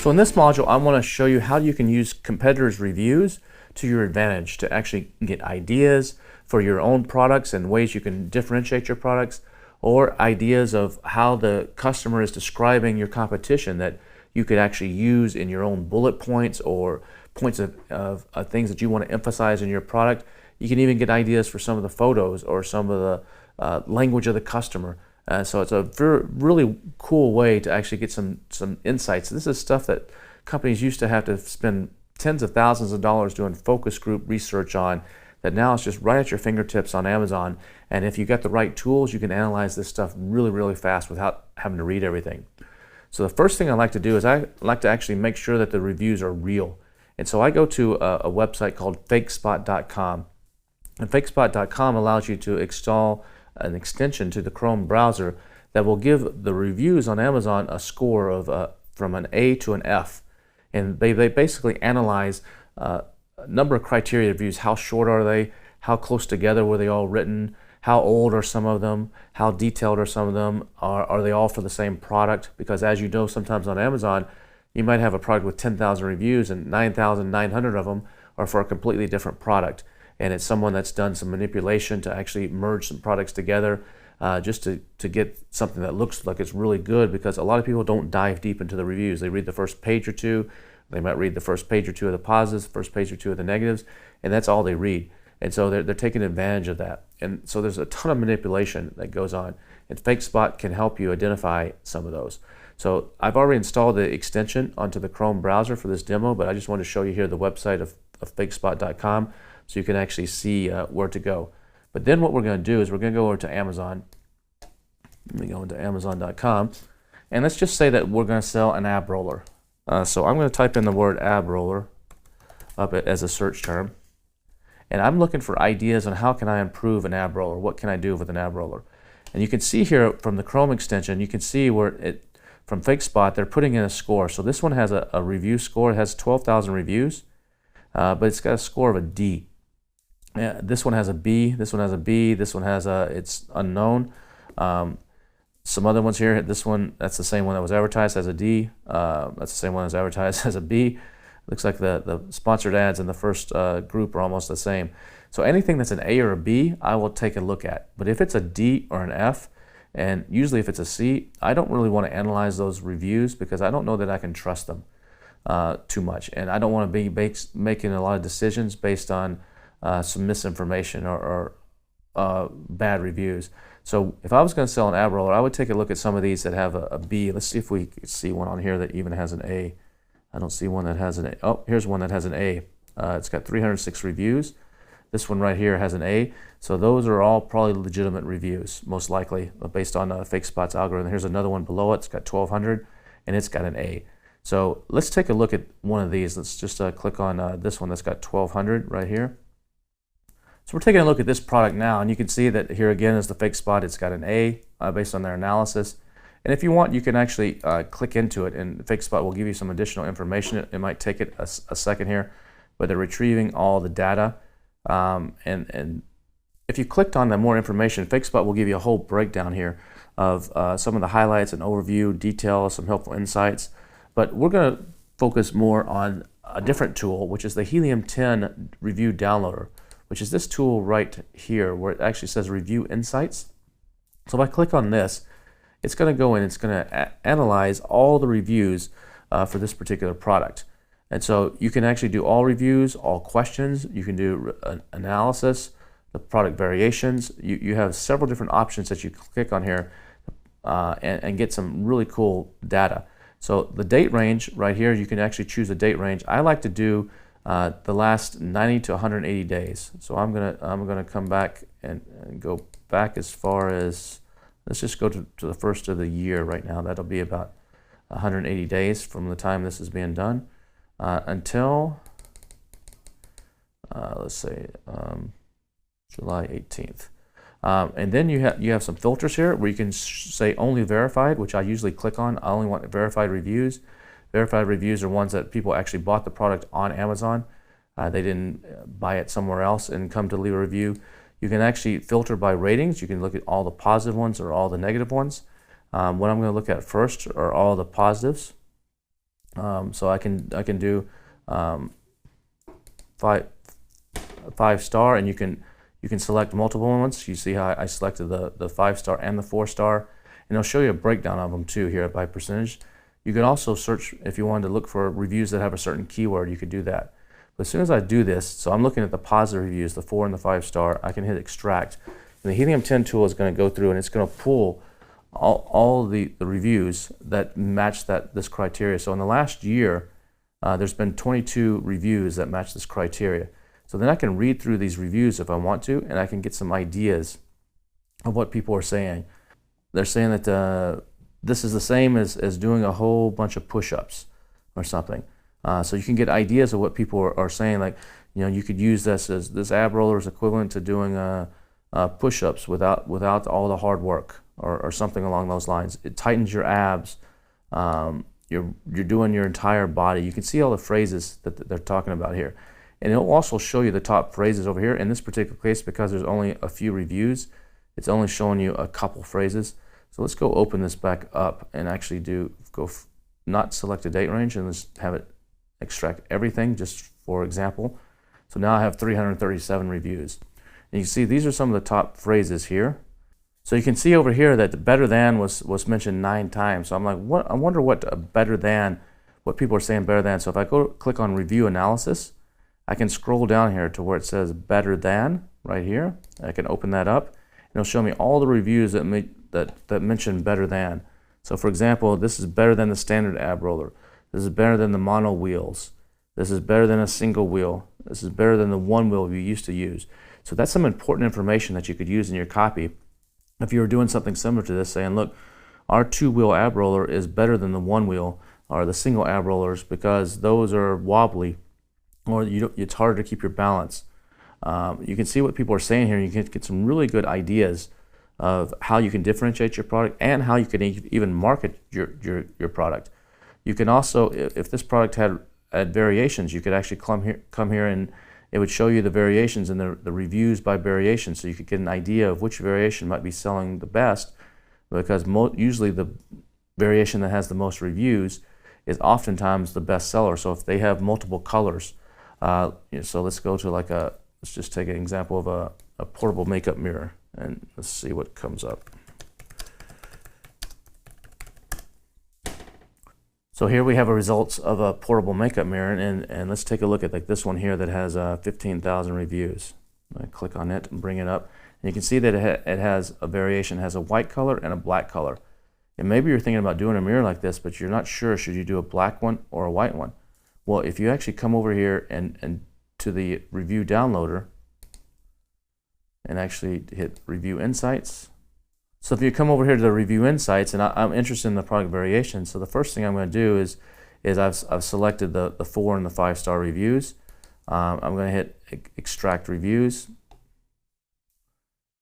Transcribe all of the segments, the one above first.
So in this module, I want to show you how you can use competitors' reviews to your advantage to actually get ideas for your own products and ways you can differentiate your products, or ideas of how the customer is describing your competition that you could actually use in your own bullet points or points of things that you want to emphasize in your product. You can even get ideas for some of the photos or some of the language of the customer. So it's a really cool way to actually get some insights. This is stuff that companies used to have to spend tens of thousands of dollars doing focus group research on, that now it's just right at your fingertips on Amazon. And if you got the right tools, you can analyze this stuff really fast without having to read everything. So the first thing I like to do is I like to actually make sure that the reviews are real. And so I go to a website called fakespot.com. And fakespot.com allows you to install an extension to the Chrome browser that will give the reviews on Amazon a score of from an A to an F. And they basically analyze a number of criteria reviews. How short are they? How close together were they all written? How old are some of them? How detailed are some of them? Are they all for the same product? Because as you know, sometimes on Amazon, you might have a product with 10,000 reviews and 9,900 of them are for a completely different product. And it's someone that's done some manipulation to actually merge some products together just to get something that looks like it's really good, because a lot of people don't dive deep into the reviews. They read the first page or two. They might read the first page or two of the positives, first page or two of the negatives, and that's all they read. And so they're taking advantage of that. And so there's a ton of manipulation that goes on, and FakeSpot can help you identify some of those. So I've already installed the extension onto the Chrome browser for this demo, but I just want to show you here the website of fakespot.com so you can actually see where to go. But then what we're going to do is we're going to go over to Amazon. Let me go into Amazon.com, and let's just say that we're going to sell an ab roller. So I'm going to type in the word ab roller up as a search term, and I'm looking for ideas on how can I improve an ab roller. What can I do with an ab roller? And you can see here from the Chrome extension, you can see where from FakeSpot, they're putting in a score. So this one has a review score. It has 12,000 reviews, but it's got a score of a D. This one has a B, this one has a B, this one has it's unknown. Some other ones here, this one, that's the same one that was advertised as a D. That's the same one that's advertised as a B. Looks like the sponsored ads in the first group are almost the same. So anything that's an A or a B, I will take a look at. But if it's a D or an F, and usually if it's a C, I don't really want to analyze those reviews because I don't know that I can trust them too much. And I don't want to be making a lot of decisions based on some misinformation or bad reviews. So if I was going to sell an ab roller, I would take a look at some of these that have a B. Let's see if we can see one on here that even has an A. I don't see one that has an A. Oh, here's one that has an A. It's got 306 reviews. This one right here has an A. So those are all probably legitimate reviews, most likely, based on FakeSpot's algorithm. Here's another one below it. It's got 1,200, and it's got an A. So let's take a look at one of these. Let's just click on this one that's got 1,200 right here. So we're taking a look at this product now, and you can see that here again is the FakeSpot. It's got an A based on their analysis. And if you want, you can actually click into it, and FakeSpot will give you some additional information. It might take it a second here, but they're retrieving all the data. And if you clicked on the more information, FakeSpot will give you a whole breakdown here of some of the highlights and overview, details, some helpful insights. But we're going to focus more on a different tool, which is the Helium 10 Review Downloader, which is this tool right here where it actually says Review Insights. So if I click on this, it's going to go in, it's going to analyze all the reviews for this particular product. And so you can actually do all reviews, all questions, you can do analysis, the product variations. You have several different options that you click on here and get some really cool data. So the date range right here, you can actually choose a date range. I like to do the last 90 to 180 days. So I'm gonna come back and go back as far as, let's just go to the first of the year right now. That'll be about 180 days from the time this is being done until let's say July 18th. And then you have some filters here where you can say only verified, which I usually click on. I only want verified reviews. Verified reviews are ones that people actually bought the product on Amazon. They didn't buy it somewhere else and come to leave a review. You can actually filter by ratings. You can look at all the positive ones or all the negative ones. What I'm going to look at first are all the positives. So I can do five star, and you can select multiple ones. You see how I selected the 5-star and the 4-star, and it'll show you a breakdown of them too here by percentage. You can also search if you wanted to look for reviews that have a certain keyword. You could do that. But as soon as I do this, so I'm looking at the positive reviews, the 4 and the 5-star, I can hit extract. And the Helium 10 tool is going to go through and it's going to pull all the reviews that match this criteria. So in the last year, there's been 22 reviews that match this criteria. So then I can read through these reviews if I want to, and I can get some ideas of what people are saying. They're saying that this is the same as doing a whole bunch of push-ups or something. So you can get ideas of what people are saying, like, you could use this ab roller is equivalent to doing push-ups without all the hard work, or something along those lines. It tightens your abs. You're doing your entire body. You can see all the phrases that they're talking about here. And it'll also show you the top phrases over here. In this particular case, because there's only a few reviews, it's only showing you a couple phrases. So let's go open this back up and actually not select a date range, and let's have it extract everything, just for example. So now I have 337 reviews. And you can see these are some of the top phrases here. So you can see over here that the better than was mentioned 9 times. So I'm like, I wonder what better than, what people are saying better than. So if I click on review analysis, I can scroll down here to where it says better than right here. I can open that up, and it'll show me all the reviews that mention better than. So for example, this is better than the standard ab roller. This is better than the mono wheels. This is better than a single wheel. This is better than the one wheel you used to use. So that's some important information that you could use in your copy. If you were doing something similar to this, saying, look, our 2-wheel ab roller is better than the 1-wheel or the single ab rollers because those are wobbly, or it's harder to keep your balance. You can see what people are saying here. You can get some really good ideas of how you can differentiate your product and how you can even market your product. You can also, if this product had variations, you could actually come here and it would show you the variations and the reviews by variation, so you could get an idea of which variation might be selling the best, because usually the variation that has the most reviews is oftentimes the best seller. So if they have multiple colors, so let's go to let's just take an example of a portable makeup mirror, and let's see what comes up. So here we have a results of a portable makeup mirror, and let's take a look at this one here that has 15,000 reviews. I click on it and bring it up, and you can see that it has a variation. It has a white color and a black color. And maybe you're thinking about doing a mirror like this, but you're not sure, should you do a black one or a white one? Well, if you actually come over here and to the review downloader and actually hit review insights. So if you come over here to the review insights, and I'm interested in the product variation, so the first thing I'm going to do is I've selected the 4 and the 5-star reviews. I'm going to hit extract reviews.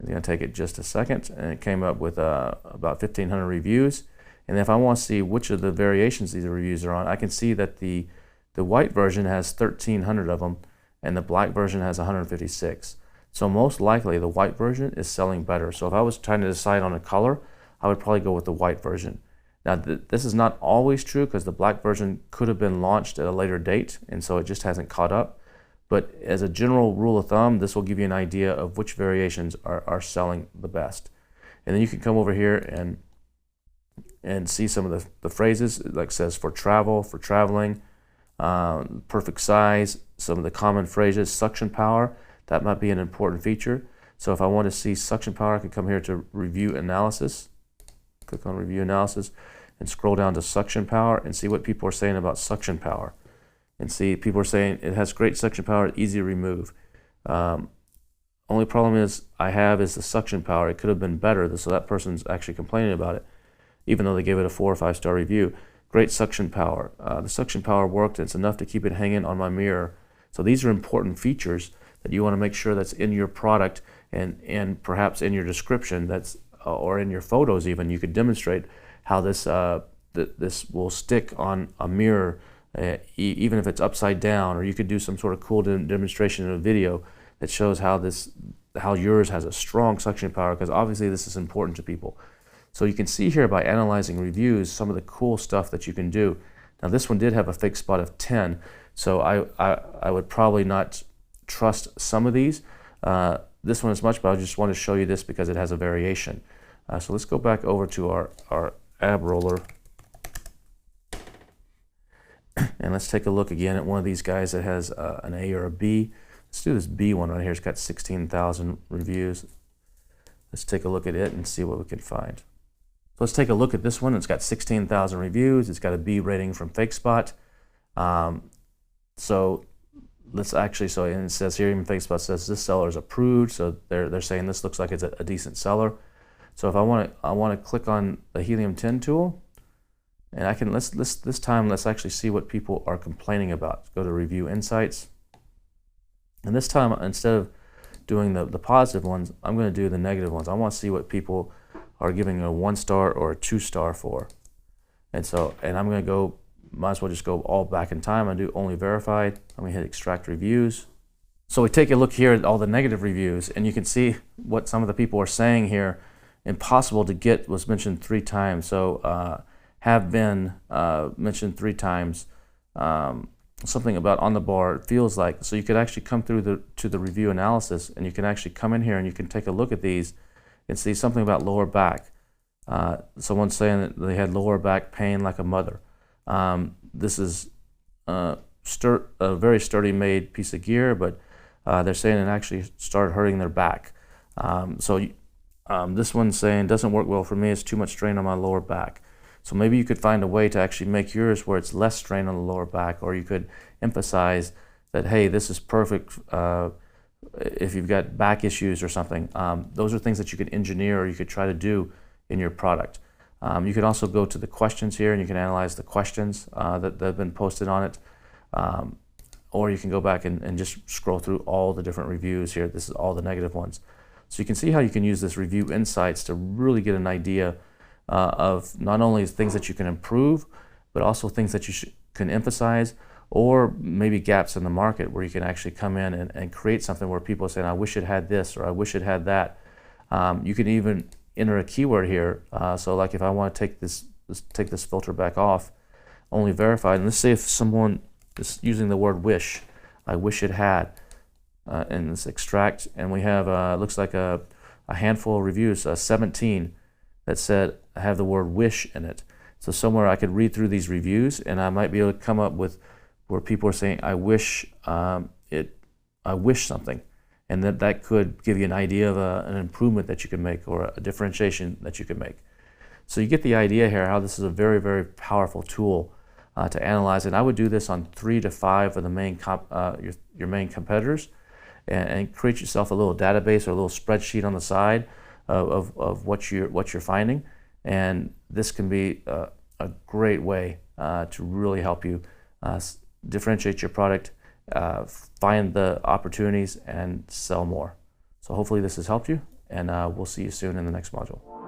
It's going to take it just a second, and it came up with about 1,500 reviews. And if I want to see which of the variations these reviews are on, I can see that the white version has 1,300 of them, and the black version has 156. So most likely the white version is selling better. So if I was trying to decide on a color, I would probably go with the white version. Now this is not always true, because the black version could have been launched at a later date, and so it just hasn't caught up. But as a general rule of thumb, this will give you an idea of which variations are selling the best. And then you can come over here and see some of the phrases, like it says for travel, for traveling, perfect size, some of the common phrases, suction power. That might be an important feature. So if I want to see suction power, I can come here to review analysis, click on review analysis, and scroll down to suction power and see what people are saying about suction power. And see, people are saying it has great suction power, easy to remove. Only problem is the suction power. It could have been better, so that person's actually complaining about it, even though they gave it a 4 or 5-star review. Great suction power. The suction power worked. It's enough to keep it hanging on my mirror. So these are important features that you want to make sure that's in your product, and perhaps in your description, or in your photos even. You could demonstrate how this will stick on a mirror, even if it's upside down, or you could do some sort of cool demonstration in a video that shows how yours has a strong suction power, because obviously this is important to people. So you can see here by analyzing reviews some of the cool stuff that you can do. Now this one did have a fake spot of 10, so I would probably not trust some of these. This one is much, but I just want to show you this because it has a variation. So let's go back over to our ab roller. And let's take a look again at one of these guys that has an A or a B. Let's do this B one right here. It's got 16,000 reviews. Let's take a look at it and see what we can find. So let's take a look at this one. It's got 16,000 reviews. It's got a B rating from FakeSpot. So let's actually, so and it says here, even FakeSpot says this seller is approved. So they're saying this looks like it's a decent seller. So if I want to click on the Helium 10 tool, and I can this time let's actually see what people are complaining about. Go to Review Insights, and this time instead of doing the positive ones, I'm going to do the negative ones. I want to see what people are giving a 1-star or a 2-star for. And so, and I'm going to go, might as well just go all back in time and do only verified. I'm going to hit Extract Reviews. So we take a look here at all the negative reviews, and you can see what some of the people are saying here. Impossible to get was mentioned 3 times. So have been mentioned 3 times. Something about on the bar, it feels like. So you could actually come through to the review analysis, and you can actually come in here and you can take a look at these and see something about lower back. Someone's saying that they had lower back pain like a mother. This is a very sturdy made piece of gear, but they're saying it actually started hurting their back. This one's saying doesn't work well for me. It's too much strain on my lower back. So maybe you could find a way to actually make yours where it's less strain on the lower back, or you could emphasize that, hey, this is perfect if you've got back issues or something. Those are things that you could engineer or you could try to do in your product. You can also go to the questions here and you can analyze the questions that have been posted on it. Or you can go back and just scroll through all the different reviews here. This is all the negative ones. So you can see how you can use this Review Insights to really get an idea of not only things that you can improve, but also things that you can emphasize, or maybe gaps in the market where you can actually come in and create something where people are saying, I wish it had this, or I wish it had that. You can even enter a keyword here. So like if I want to take this filter back off, only verified, and let's say if someone is using the word wish, I wish it had, and let's extract, and we have, looks like a handful of reviews, 17, that said I have the word wish in it. So somewhere I could read through these reviews and I might be able to come up with where people are saying, I wish I wish something. And that could give you an idea of an improvement that you can make, or a differentiation that you can make. So you get the idea here how this is a very, very powerful tool to analyze. And I would do this on 3 to 5 of the main your main competitors, and create yourself a little database or a little spreadsheet on the side of what you're finding. And this can be a great way to really help you differentiate your product, find the opportunities, and sell more. So hopefully this has helped you, and we'll see you soon in the next module.